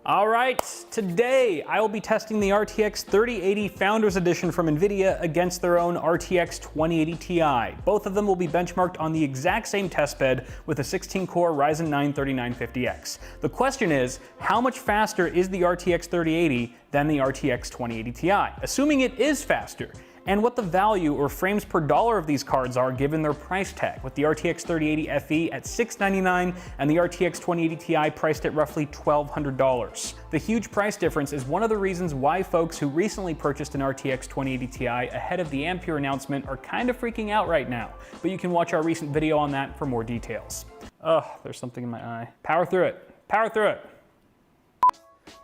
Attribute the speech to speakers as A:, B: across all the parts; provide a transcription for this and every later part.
A: All right, today I will be testing the RTX 3080 Founders Edition from NVIDIA against their own RTX 2080 Ti. Both of them will be benchmarked on the exact same testbed with a 16-core Ryzen 9 3950X. The question is, how much faster is the RTX 3080 than the RTX 2080 Ti? Assuming it is faster, and what the value or frames per dollar of these cards are given their price tag, with the RTX 3080 FE at $699 and the RTX 2080 Ti priced at roughly $1,200. The huge price difference is one of the reasons why folks who recently purchased an RTX 2080 Ti ahead of the Ampere announcement are kind of freaking out right now, but you can watch our recent video on that for more details. Ugh, there's something in my eye. Power through it. Power through it.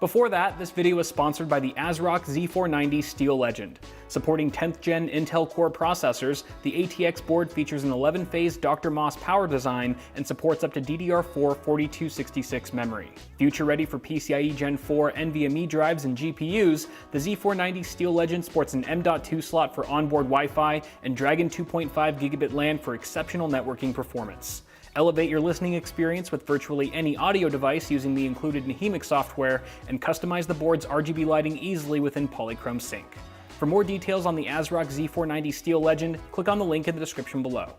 A: Before that, this video was sponsored by the ASRock Z490 Steel Legend. Supporting 10th gen Intel Core processors, the ATX board features an 11-phase Dr. Moss power design and supports up to DDR4 4266 memory. Future ready for PCIe Gen 4 NVMe drives and GPUs, the Z490 Steel Legend sports an M.2 slot for onboard Wi-Fi and Dragon 2.5 gigabit LAN for exceptional networking performance. Elevate your listening experience with virtually any audio device using the included Nahimic software, and customize the board's RGB lighting easily within Polychrome Sync. For more details on the ASRock Z490 Steel Legend, click on the link in the description below.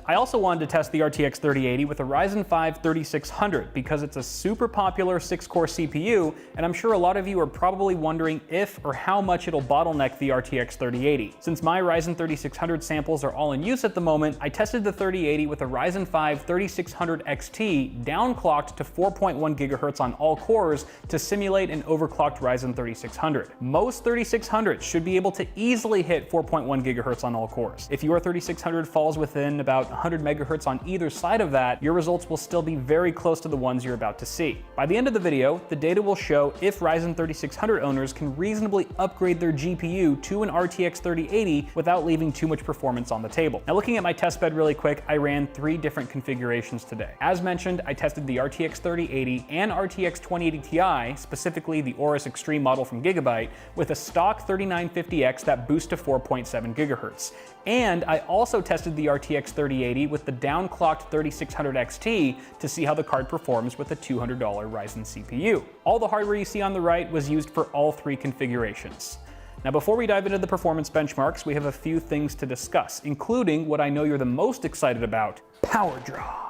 A: I also wanted to test the RTX 3080 with a Ryzen 5 3600 because it's a super popular 6-core CPU, and I'm sure a lot of you are probably wondering if or how much it'll bottleneck the RTX 3080. Since my Ryzen 3600 samples are all in use at the moment, I tested the 3080 with a Ryzen 5 3600 XT downclocked to 4.1 GHz on all cores to simulate an overclocked Ryzen 3600. Most 3600s should be able to easily hit 4.1 GHz on all cores. If your 3600 falls within about 100 megahertz on either side of that, your results will still be very close to the ones you're about to see. By the end of the video, the data will show if Ryzen 3600 owners can reasonably upgrade their GPU to an RTX 3080 without leaving too much performance on the table. Now, looking at my testbed really quick, I ran 3 different configurations today. As mentioned, I tested the RTX 3080 and RTX 2080 Ti, specifically the Aorus Extreme model from Gigabyte, with a stock 3950X that boosts to 4.7 GHz. And I also tested the RTX 3080 with the downclocked 3600 XT to see how the card performs with a $200 Ryzen CPU. All the hardware you see on the right was used for all 3 configurations. Now, before we dive into the performance benchmarks, we have a few things to discuss, including what I know you're the most excited about: power draw.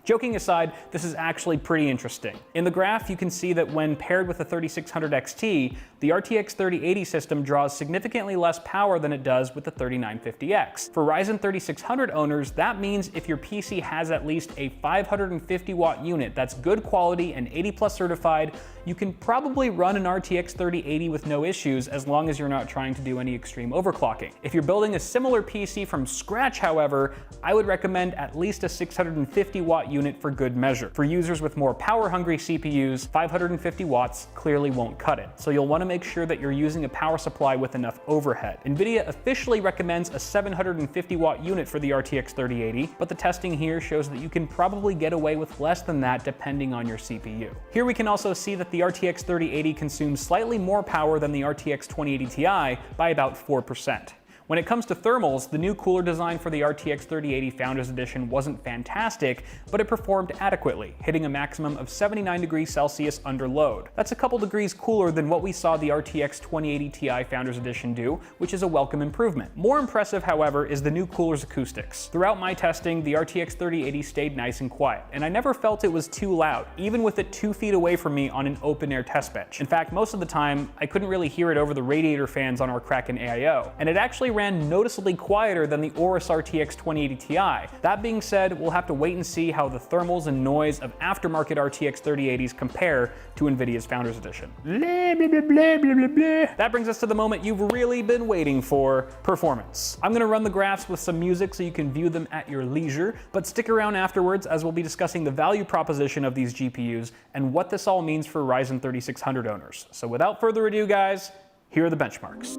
A: Joking aside, this is actually pretty interesting. In the graph, you can see that when paired with the 3600 XT, the RTX 3080 system draws significantly less power than it does with the 3950X. For Ryzen 3600 owners, that means if your PC has at least a 550 watt unit that's good quality and 80+ certified, you can probably run an RTX 3080 with no issues as long as you're not trying to do any extreme overclocking. If you're building a similar PC from scratch, however, I would recommend at least a 650 watt unit for good measure. For users with more power-hungry CPUs, 550 watts clearly won't cut it, so you'll want to make sure that you're using a power supply with enough overhead. NVIDIA officially recommends a 750 watt unit for the RTX 3080, but the testing here shows that you can probably get away with less than that depending on your CPU. Here we can also see that the RTX 3080 consumes slightly more power than the RTX 2080 Ti by about 4%. When it comes to thermals, the new cooler design for the RTX 3080 Founders Edition wasn't fantastic, but it performed adequately, hitting a maximum of 79 degrees Celsius under load. That's a couple degrees cooler than what we saw the RTX 2080 Ti Founders Edition do, which is a welcome improvement. More impressive, however, is the new cooler's acoustics. Throughout my testing, the RTX 3080 stayed nice and quiet, and I never felt it was too loud, even with it 2 feet away from me on an open-air test bench. In fact, most of the time, I couldn't really hear it over the radiator fans on our Kraken AIO, and it actually ran noticeably quieter than the Aorus RTX 2080 Ti. That being said, we'll have to wait and see how the thermals and noise of aftermarket RTX 3080s compare to NVIDIA's Founders Edition. Blah, blah, blah, blah, blah, blah. That brings us to the moment you've really been waiting for: performance. I'm gonna run the graphs with some music so you can view them at your leisure, but stick around afterwards as we'll be discussing the value proposition of these GPUs and what this all means for Ryzen 3600 owners. So without further ado, guys, here are the benchmarks.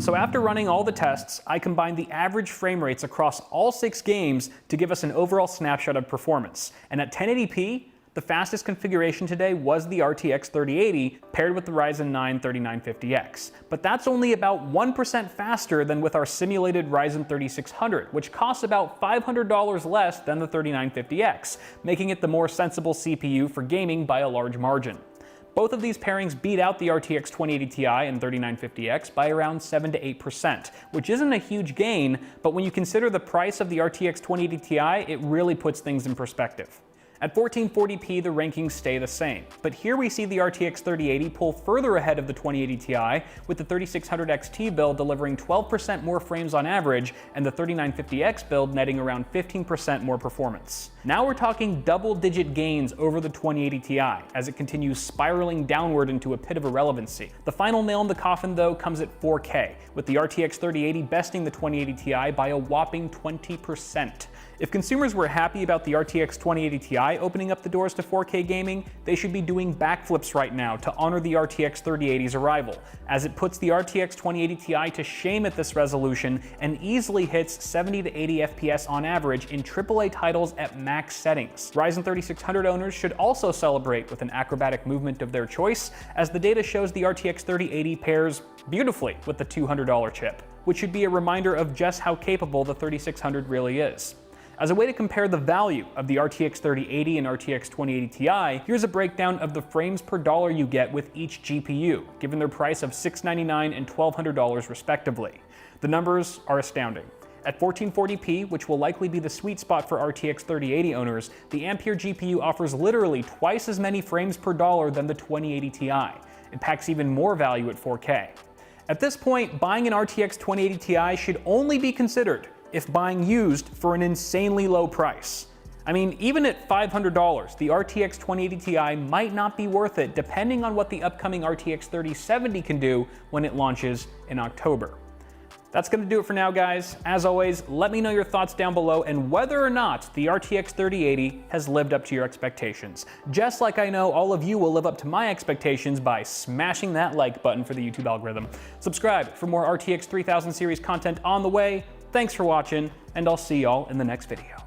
A: So after running all the tests, I combined the average frame rates across all 6 games to give us an overall snapshot of performance. And at 1080p, the fastest configuration today was the RTX 3080 paired with the Ryzen 9 3950X. But that's only about 1% faster than with our simulated Ryzen 3600, which costs about $500 less than the 3950X, making it the more sensible CPU for gaming by a large margin. Both of these pairings beat out the RTX 2080 Ti and 3950X by around 7 to 8%, which isn't a huge gain, but when you consider the price of the RTX 2080 Ti, it really puts things in perspective. At 1440p, the rankings stay the same, but here we see the RTX 3080 pull further ahead of the 2080 Ti, with the 3600 XT build delivering 12% more frames on average, and the 3950X build netting around 15% more performance. Now we're talking double-digit gains over the 2080 Ti, as it continues spiraling downward into a pit of irrelevancy. The final nail in the coffin, though, comes at 4K, with the RTX 3080 besting the 2080 Ti by a whopping 20%. If consumers were happy about the RTX 2080 Ti opening up the doors to 4K gaming, they should be doing backflips right now to honor the RTX 3080's arrival, as it puts the RTX 2080 Ti to shame at this resolution and easily hits 70 to 80 FPS on average in AAA titles at max settings. Ryzen 3600 owners should also celebrate with an acrobatic movement of their choice, as the data shows the RTX 3080 pairs beautifully with the $200 chip, which should be a reminder of just how capable the 3600 really is. As a way to compare the value of the RTX 3080 and RTX 2080 Ti, here's a breakdown of the frames per dollar you get with each GPU, given their price of $699 and $1,200 respectively. The numbers are astounding. At 1440p, which will likely be the sweet spot for RTX 3080 owners, the Ampere GPU offers literally twice as many frames per dollar than the 2080 Ti. It packs even more value at 4K. At this point, buying an RTX 2080 Ti should only be considered if buying used for an insanely low price. I mean, even at $500, the RTX 2080 Ti might not be worth it, depending on what the upcoming RTX 3070 can do when it launches in October. That's gonna do it for now, guys. As always, let me know your thoughts down below and whether or not the RTX 3080 has lived up to your expectations. Just like I know all of you will live up to my expectations by smashing that like button for the YouTube algorithm. Subscribe for more RTX 3000 series content on the way. Thanks for watching, and I'll see y'all in the next video.